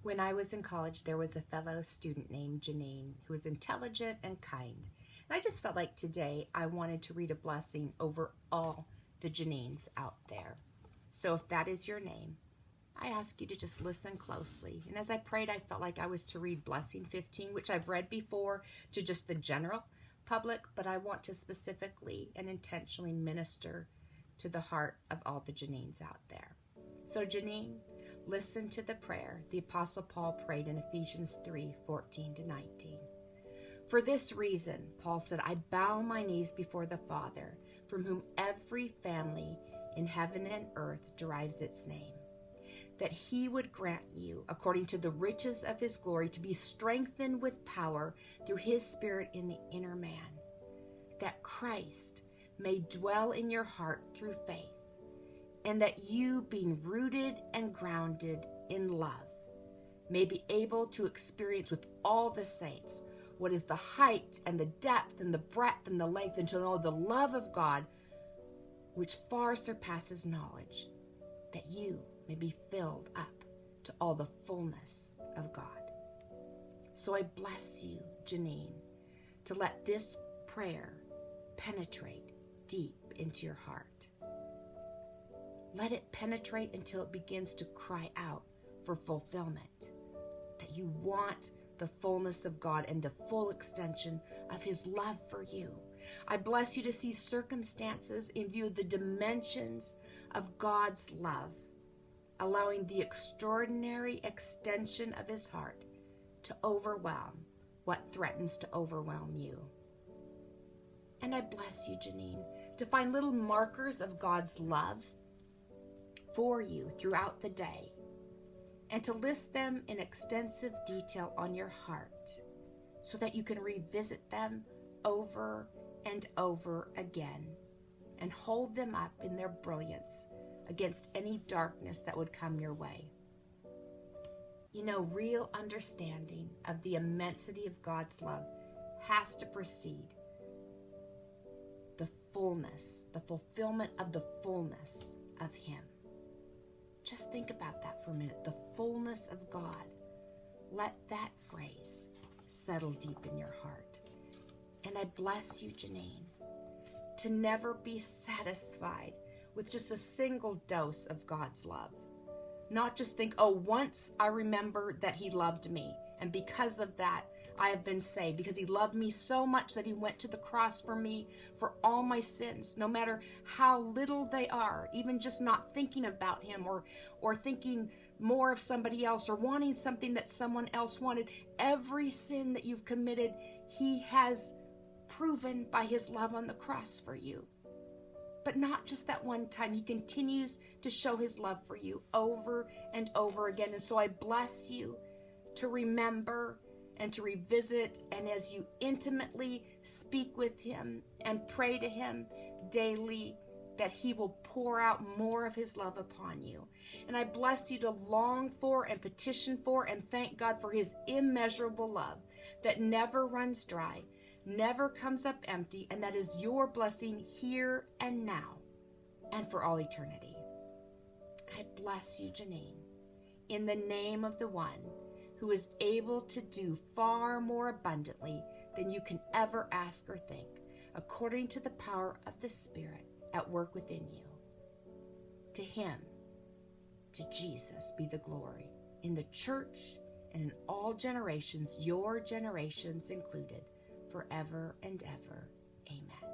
When I was in college, there was a fellow student named Janine who was intelligent and kind. And I just felt like today I wanted to read a blessing over all the Janenes out there. So if that is your name, I ask you to just listen closely. And as I prayed, I felt like I was to read Blessing 15, which I've read before to just the general public, but I want to specifically and intentionally minister to the heart of all the Janenes out there. So Janine, listen to the prayer the Apostle Paul prayed in Ephesians 3:14-19. For this reason, Paul said, I bow my knees before the Father, from whom every family in heaven and earth derives its name, that he would grant you, according to the riches of his glory, to be strengthened with power through his Spirit in the inner man, that Christ may dwell in your heart through faith, and that you, being rooted and grounded in love, may be able to experience with all the saints what is the height and the depth and the breadth and the length, and to know the love of God, which far surpasses knowledge, that you may be filled up to all the fullness of God. So I bless you, Janine, to let this prayer penetrate deep into your heart. Let it penetrate until it begins to cry out for fulfillment, that you want the fullness of God and the full extension of his love for you. I bless you to see circumstances in view of the dimensions of God's love, allowing the extraordinary extension of his heart to overwhelm what threatens to overwhelm you. And I bless you, Janine, to find little markers of God's love for you throughout the day, and to list them in extensive detail on your heart so that you can revisit them over and over again and hold them up in their brilliance against any darkness that would come your way. You know, real understanding of the immensity of God's love has to precede the fullness, the fulfillment of the fullness of him. Just think about that for a minute. The fullness of God. Let that phrase settle deep in your heart. And I bless you, Janine, to never be satisfied with just a single dose of God's love. Not just think, oh, once I remember that he loved me, and because of that, I have been saved, because he loved me so much that he went to the cross for me, for all my sins, no matter how little they are, even just not thinking about him or thinking more of somebody else or wanting something that someone else wanted. Every sin that you've committed, he has proven by his love on the cross for you. But not just that one time. He continues to show his love for you over and over again. And so I bless you to remember and to revisit, and as you intimately speak with him and pray to him daily, that he will pour out more of his love upon you. And I bless you to long for and petition for and thank God for his immeasurable love that never runs dry, never comes up empty, and that is your blessing here and now and for all eternity. I bless you, Janine, in the name of the one who is able to do far more abundantly than you can ever ask or think, according to the power of the Spirit at work within you. To him, to Jesus, be the glory in the church and in all generations, your generations included, forever and ever. Amen.